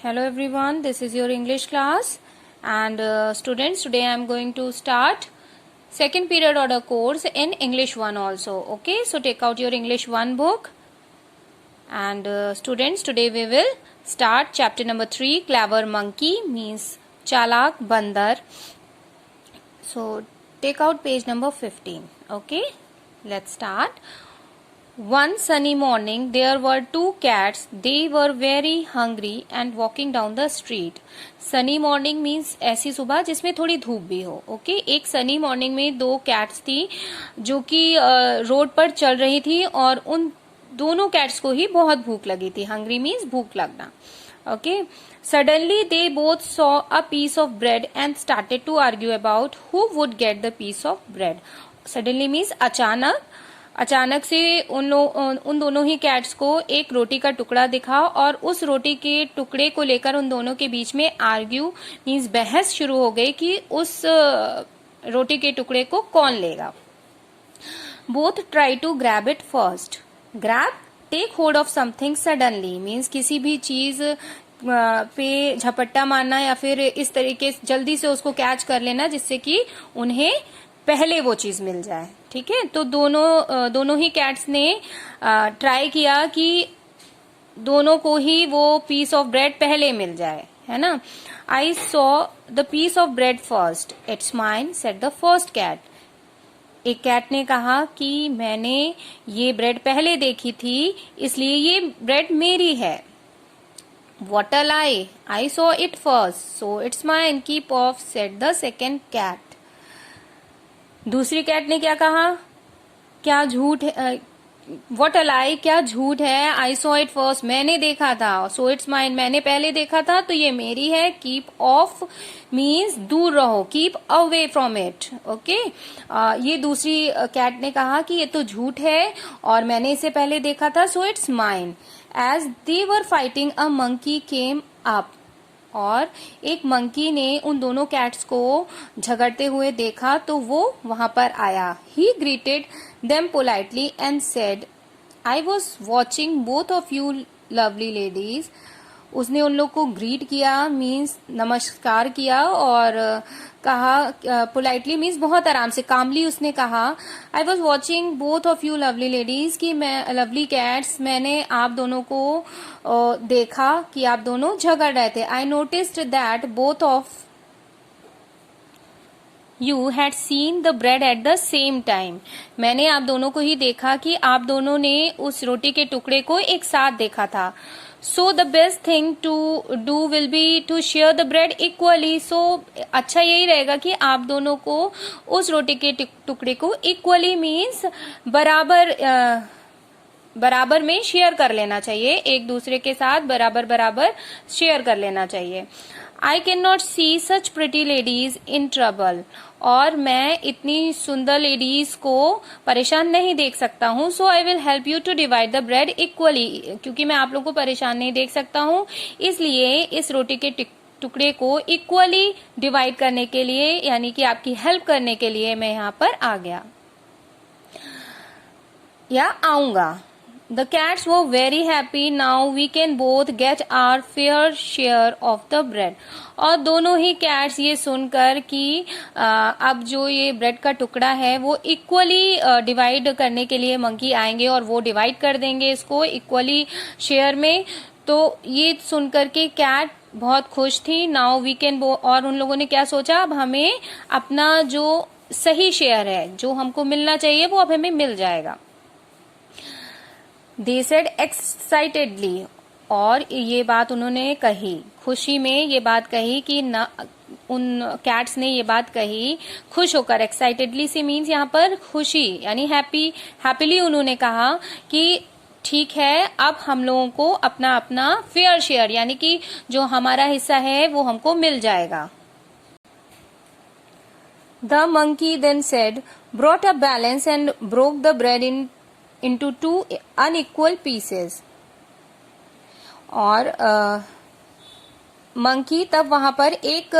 Hello everyone, this is your English class and students, today I am going to start second period order course in English 1 also. Okay, so take out your English 1 book and students, today we will start chapter number 3, Clever Monkey means Chalak Bandar. So take out page number 15. Okay, let's start. One sunny morning, there were two cats. They were very hungry and walking down the street. Sunny morning means ऐसी सुबह जिसमें थोड़ी धूप भी हो. Okay, एक sunny morning में दो कैट्स थी जो कि रोड पर चल रही थी और उन दोनों कैट्स को ही बहुत भूख लगी थी. हंग्री मीन्स भूख लगना. Okay. Suddenly they both saw a piece of bread and started to argue about who would get the piece of bread. Suddenly means अचानक से उन दोनों ही कैट्स को एक रोटी का टुकड़ा दिखा और उस रोटी के टुकड़े को लेकर उन दोनों के बीच में आर्ग्यू मीन्स बहस शुरू हो गई कि उस रोटी के टुकड़े को कौन लेगा. Both try to grab it first. Grab take hold of something suddenly means किसी भी चीज पे झपट्टा मारना या फिर इस तरीके से जल्दी से उसको कैच कर लेना जिससे कि उन्हें पहले वो चीज मिल जाए. ठीक है, तो दोनों ही कैट्स ने ट्राई किया कि दोनों को ही वो पीस ऑफ ब्रेड पहले मिल जाए, है ना. I saw the piece of bread first. It's mine said the first cat. एक कैट ने कहा कि मैंने ये ब्रेड पहले देखी थी इसलिए ये ब्रेड मेरी है. What a lie! I saw it first, so it's mine. Keep off, said the second cat. दूसरी कैट ने क्या कहा? क्या झूठ है? What a lie! क्या झूठ है? I saw it first. मैंने देखा था. So it's mine. मैंने पहले देखा था तो ये मेरी है. Keep off means दूर रहो. Keep away from it. Okay? ये दूसरी कैट ने कहा कि ये तो झूठ है और मैंने इसे पहले देखा था. So it's mine. As they were fighting, a monkey came up. और एक मंकी ने उन दोनों कैट्स को झगड़ते हुए देखा तो वो वहां पर आया. He greeted them politely and said, I was watching both of you lovely ladies. उसने उन लोग को ग्रीट किया मीन्स नमस्कार किया और कहा पोलाइटली मीन्स बहुत आराम से कामली उसने कहा I was watching both of you lovely ladies कि मैं लवली कैट्स मैंने आप दोनों को देखा कि आप दोनों झगड़ रहे थे. I noticed that both of you had seen the bread at the same time. मैंने आप दोनों को ही देखा कि आप दोनों ने उस रोटी के टुकड़े को एक साथ देखा था. So the best thing to do will be to share the bread equally. So अच्छा यही रहेगा कि आप दोनों को उस रोटी के टुकड़े को equally means बराबर में शेयर कर लेना चाहिए. एक दूसरे के साथ बराबर शेयर कर लेना चाहिए. I cannot see such pretty ladies in trouble. और मैं इतनी सुंदर लेडीज को परेशान नहीं देख सकता हूँ. So I will help you to divide the bread equally. क्योंकि मैं आप लोगों को परेशान नहीं देख सकता हूँ इसलिए इस रोटी के टुकड़े को इक्वली डिवाइड करने के लिए यानी कि आपकी हेल्प करने के लिए मैं यहाँ पर आ गया या आऊंगा. The cats were very happy. Now we can both get our fair share of the bread. और दोनों ही कैट्स ये सुनकर कि अब जो ये ब्रेड का टुकड़ा है वो इक्वली डिवाइड करने के लिए मंकी आएंगे और वो डिवाइड कर देंगे इसको इक्वली शेयर में. तो ये सुनकर के कैट बहुत खुश थी. नाउ वी कैन और उन लोगों ने क्या सोचा अब हमें अपना जो सही शेयर है जो हमको मिलना चाहिए वो अब हमें मिल जाएगा. They said excitedly. और ये बात उन्होंने कही खुशी में. ये बात कही कि उन कैट्स ने ये बात कही खुश होकर. एक्साइटेडली से मीन्स यहाँ पर खुशी यानी हैप्पीली उन्होंने कहा कि ठीक है अब हम लोगों को अपना अपना फेयर शेयर यानी कि जो हमारा हिस्सा है वो हमको मिल जाएगा. The monkey then said, brought a balance and broke the bread into two unequal pieces. और मंकी तब वहां पर एक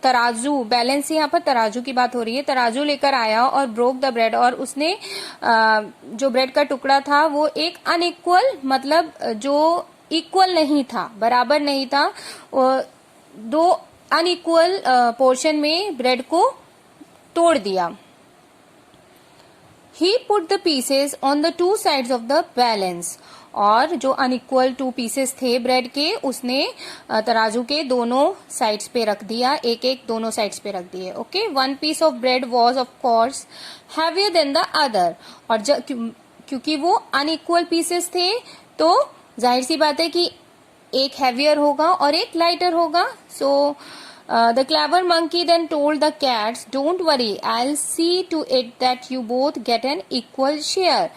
तराजू बैलेंस यहाँ पर तराजू की बात हो रही है तराजू लेकर आया और ब्रोक द ब्रेड और उसने जो ब्रेड का टुकड़ा था वो एक अनइक्वल मतलब जो इक्वल नहीं था, बराबर नहीं था, दो अनइक्वल पोर्शन में ब्रेड को तोड़ दिया। He put the pieces on the two sides of the balance. और जो अनइक्वल 2 पीसेस थे ब्रेड के, उसने तराजू के दोनों साइड्स पे रख दिया, एक एक दोनों साइड्स पे रख दिए। Okay, 1 piece of bread was of course heavier than the other. और क्योंकि वो अनइक्वल पीसेस थे तो जाहिर सी बात है कि एक हैवियर होगा और एक लाइटर होगा। सो the clever monkey then told the cats, "Don't worry, I'll see to it that you both get an equal share."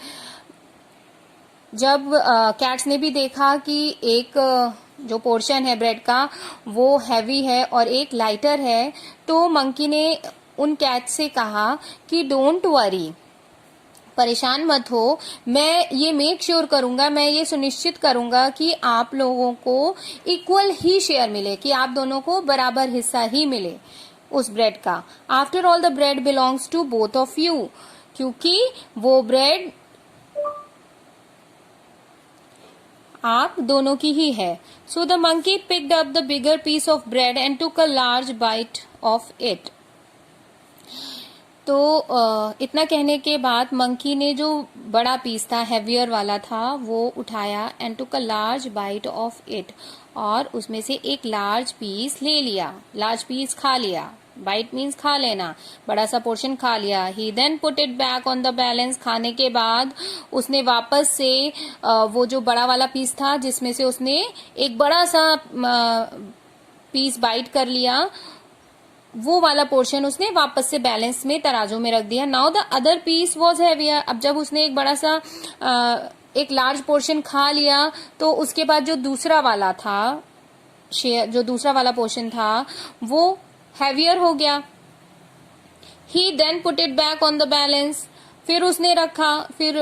जब कैट्स ने भी देखा कि एक जो पोर्शन है ब्रेड का वो हैवी है और एक लाइटर है, तो मंकी ने उन कैट्स से कहा कि डोंट वरी, परेशान मत हो, मैं ये मेक श्योर करूंगा, मैं ये सुनिश्चित करूंगा कि आप लोगों को इक्वल ही शेयर मिले, कि आप दोनों को बराबर हिस्सा ही मिले उस ब्रेड का। After all the bread belongs to both of you, क्योंकि वो ब्रेड आप दोनों की ही है। So the monkey picked up the bigger piece of bread and took a large bite of it. तो इतना कहने के बाद मंकी ने जो बड़ा पीस था, हैवियर वाला था, वो उठाया and took a large bite of it, और उसमें से एक लार्ज पीस ले लिया, लार्ज पीस खा लिया। बाइट मीन्स खा लेना, बड़ा सा पोर्शन खा लिया। He then put it back on the balance. खाने के बाद उसने वापस से वो जो बड़ा वाला पीस था जिसमें से उसने एक बड़ा सा पीस बाइट कर लिया, वो वाला पोर्शन उसने वापस से बैलेंस में तराजू में रख दिया। Now the other piece was heavier. अब जब उसने एक बड़ा सा एक लार्ज पोर्शन खा लिया, तो उसके बाद जो दूसरा वाला था शेयर, जो दूसरा वाला पोर्शन था वो हैवियर हो गया। He then put it back on the balance. फिर उसने रखा, फिर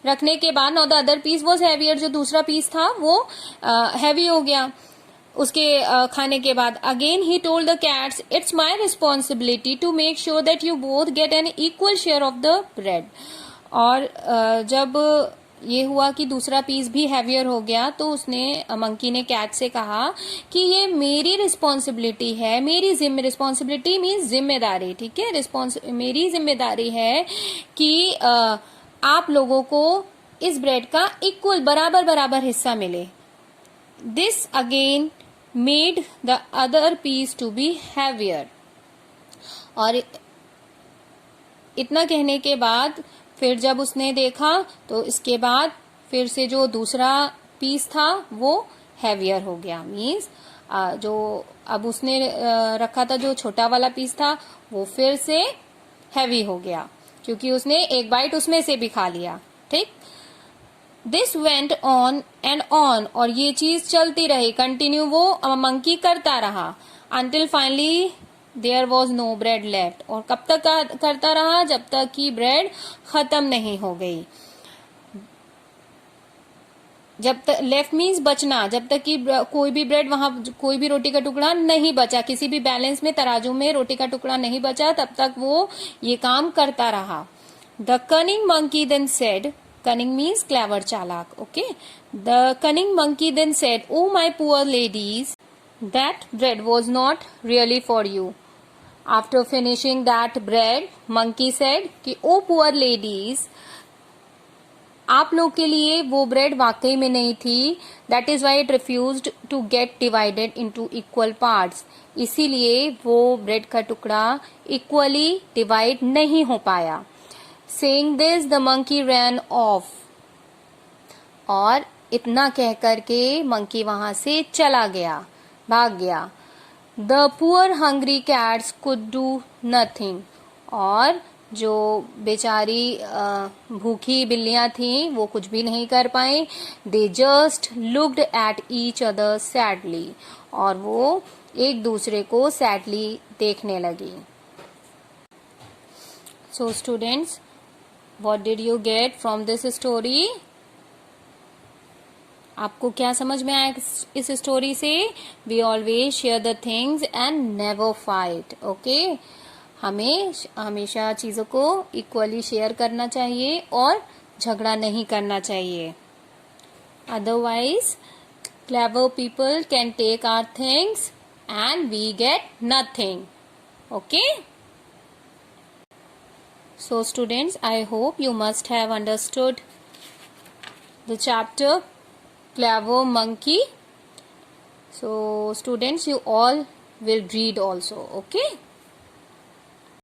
रखने के बाद now the other piece was heavier, जो दूसरा पीस था वो हैवी हो गया उसके खाने के बाद। Again he told the cats, it's my responsibility to make sure that you both get an equal share of the bread. और जब ये हुआ कि दूसरा पीस भी हैवियर हो गया, तो उसने मंकी ने कैट से कहा कि ये मेरी रिस्पॉन्सिबिलिटी है, मेरी रिस्पॉन्सिबिलिटी मीन्स जिम्मेदारी, ठीक है, मेरी जिम्मेदारी है कि आप लोगों को इस ब्रेड का इक्वल, बराबर बराबर हिस्सा मिले। This again made the other piece to be heavier. और इतना कहने के बाद फिर जब उसने देखा, तो इसके बाद फिर से जो दूसरा पीस था वो हैवियर हो गया। मीन्स जो अब उसने रखा था, जो छोटा वाला पीस था, वो फिर से हैवी हो गया, क्योंकि उसने एक बाइट उसमें से भी खा लिया। ठीक, this went on and on, और ये चीज चलती रही, कंटिन्यू वो मंकी करता रहा, until finally there was no bread left. और कब तक करता रहा? जब तक कि ब्रेड खत्म नहीं हो गई। जब तक लेफ्ट मीन्स बचना, जब तक कि कोई भी ब्रेड, वहां कोई भी रोटी का टुकड़ा नहीं बचा, किसी भी बैलेंस में तराजू में रोटी का टुकड़ा नहीं बचा, तब तक वो ये काम करता रहा। The cunning monkey then said, cunning means clever, chalak. Okay, the cunning monkey then said, "Oh my poor ladies, that bread was not really for you." After finishing that bread, monkey said कि "Oh poor ladies, आप लोग के लिए वो bread वाकई में नहीं थी। That is why it refused to get divided into equal parts." इसीलिए वो ब्रेड का टुकड़ा इक्वली डिवाइड नहीं हो पाया। Saying this, the monkey ran off. और इतना कह करके मंकी वहां से चला गया, भाग गया। The poor hungry cats could do nothing. और जो बेचारी भूखी बिल्लियां थीं, वो कुछ भी नहीं कर पाई। They just looked at each other sadly. और वो एक दूसरे को sadly देखने लगी। So students, what did you get from this story? आपको क्या समझ में आया इस स्टोरी से? We always share the things and never fight. Okay? हमें हमेशा चीजों को इक्वली शेयर करना चाहिए और झगड़ा नहीं करना चाहिए। Otherwise, clever people can take our things and we get nothing. Okay? So students, I hope you must have understood the chapter Clever Monkey. So students, you all will read also. Okay?